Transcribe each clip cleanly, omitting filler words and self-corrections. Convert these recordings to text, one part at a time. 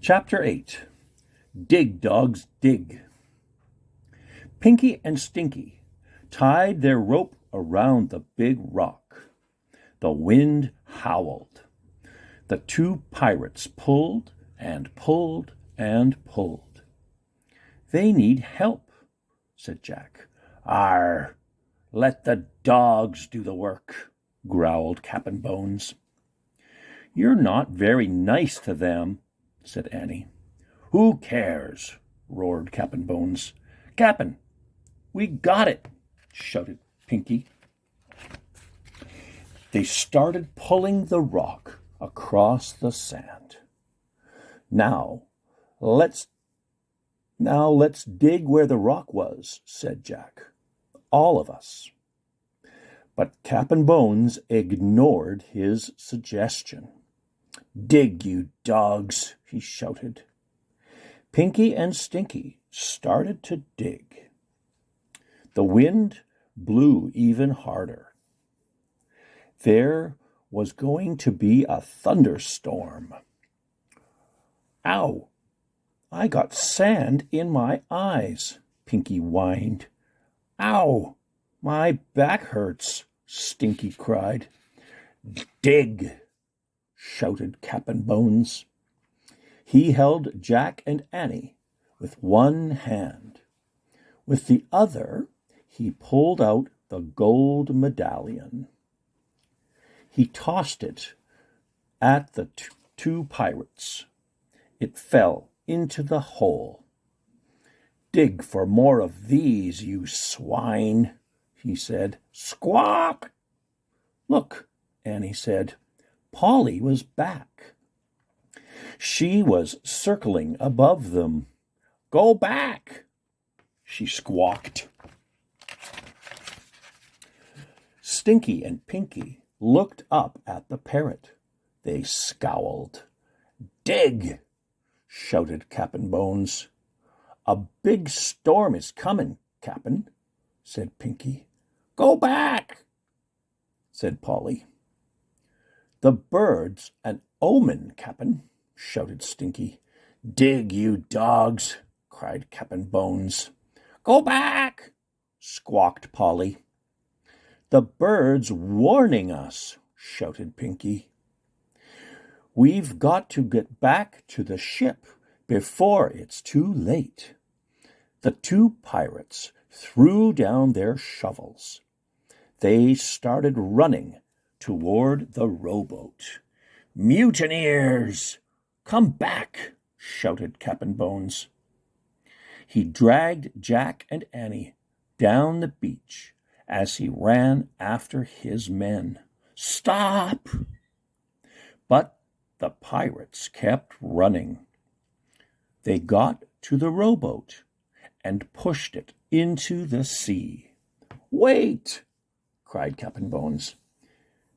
Chapter 8. Dig, Dogs, Dig. Pinky and Stinky tied their rope around the big rock. The wind howled. The two pirates pulled and pulled and pulled. "They need help," said Jack. "Arr, let the dogs do the work," growled Cap'n Bones. "You're not very nice to them," said Annie. "Who cares?" roared Cap'n Bones. "Cap'n, we got it!" shouted Pinky. They started pulling the rock across the sand. Now let's dig where the rock was," said Jack. "All of us." But Cap'n Bones ignored his suggestion. "Dig, you dogs!" he shouted. Pinky and Stinky started to dig. The wind blew even harder. There was going to be a thunderstorm. "Ow! I got sand in my eyes," Pinky whined. "Ow! My back hurts," Stinky cried. "Dig!" shouted Cap'n Bones. He held Jack and Annie with one hand. With the other, he pulled out the gold medallion. He tossed it at the two pirates. It fell into the hole. "Dig for more of these, you swine," he said. "Squawk!" "Look," Annie said. Polly was back. She was circling above them. "Go back!" she squawked. Stinky and Pinky looked up at the parrot. They scowled. "Dig!" shouted Cap'n Bones. "A big storm is coming, Cap'n," said Pinky. "Go back!" said Polly. "The bird's an omen, Cap'n," shouted Stinky. "Dig, you dogs!" cried Cap'n Bones. "Go back!" squawked Polly. "The bird's warning us," shouted Pinky. "We've got to get back to the ship before it's too late." The two pirates threw down their shovels. They started running toward the rowboat. "Mutineers! Come back!" shouted Cap'n Bones. He dragged Jack and Annie down the beach as he ran after his men. "Stop!" But the pirates kept running. They got to the rowboat and pushed it into the sea. "Wait!" cried Cap'n Bones.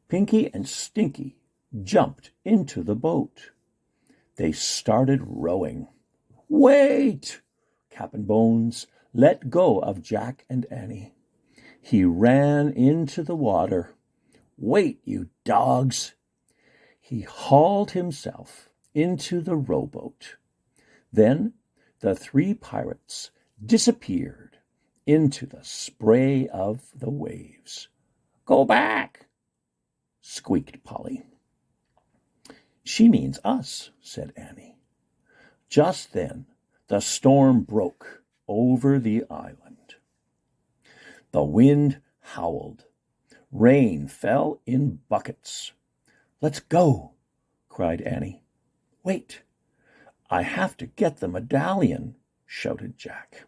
Pinky and Stinky jumped into the boat. They started rowing. "Wait!" Cap'n Bones let go of Jack and Annie. He ran into the water. "Wait, you dogs!" He hauled himself into the rowboat. Then the three pirates disappeared into the spray of the waves. "Go back!" squeaked Polly. "She means us," said Annie. Just then the storm broke over the island. The wind howled. Rain fell in buckets. "Let's go!" cried Annie. "Wait! I have to get the medallion!" shouted Jack.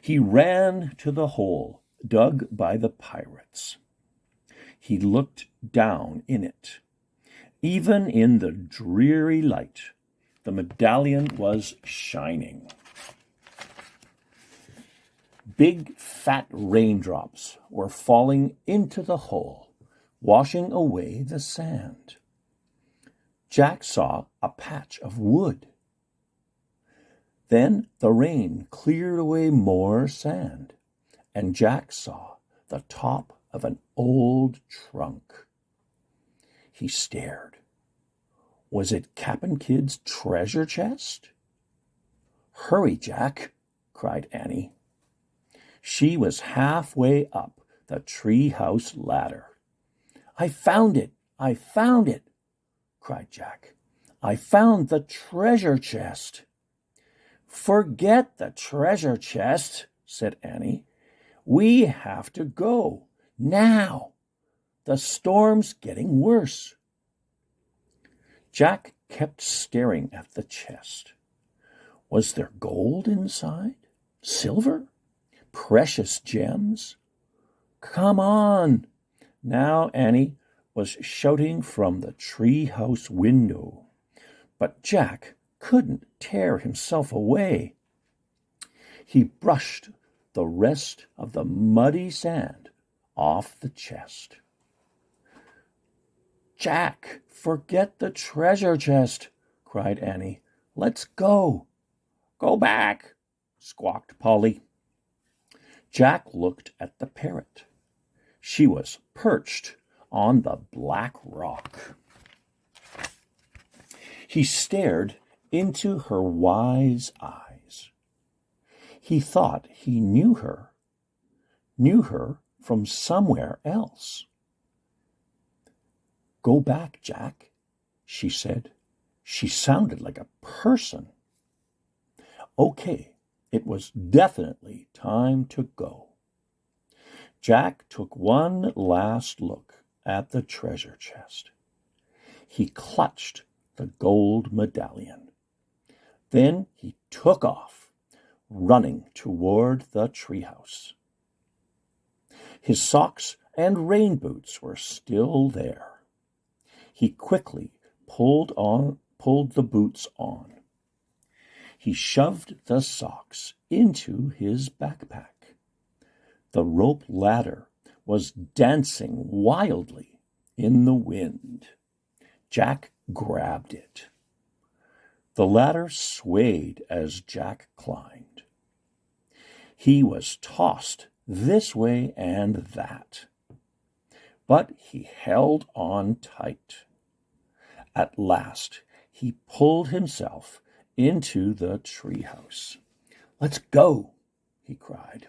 He ran to the hole dug by the pirates. He looked down in it. Even in the dreary light, the medallion was shining. Big fat raindrops were falling into the hole, washing away the sand. Jack saw a patch of wood. Then the rain cleared away more sand, and Jack saw the top of an old trunk. He stared. Was it Cap'n Kidd's treasure chest? Hurry, Jack, cried Annie. She was halfway up the treehouse ladder. I found it! I found it! Cried Jack. I found the treasure chest. Forget the treasure chest, said Annie. We have to go now. The storm's getting worse. Jack kept staring at the chest. Was there gold inside? Silver? Precious gems? Come on! Now Annie was shouting from the treehouse window, but Jack couldn't tear himself away. He brushed the rest of the muddy sand off the chest. Jack, forget the treasure chest, cried Annie. Let's go. Go back, squawked Polly. Jack looked at the parrot. She was perched on the black rock. He stared into her wise eyes. He thought he knew her from somewhere else. Go back, Jack, she said. She sounded like a person. Okay, it was definitely time to go. Jack took one last look at the treasure chest. He clutched the gold medallion. Then he took off, running toward the treehouse. His socks and rain boots were still there. He quickly pulled the boots on. He shoved the socks into his backpack. The rope ladder was dancing wildly in the wind. Jack grabbed it. The ladder swayed as Jack climbed. He was tossed this way and that, but he held on tight. At last, he pulled himself into the treehouse. Let's go, he cried.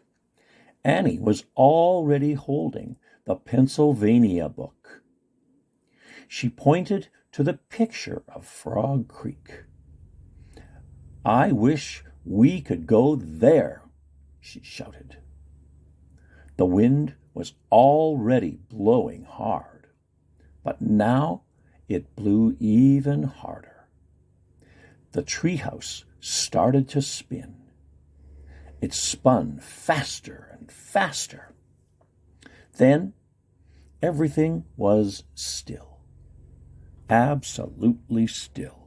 Annie was already holding the Pennsylvania book. She pointed to the picture of Frog Creek. I wish we could go there, she shouted. The wind was already blowing hard, but now it blew even harder. The treehouse started to spin. It spun faster and faster. Then everything was still, absolutely still.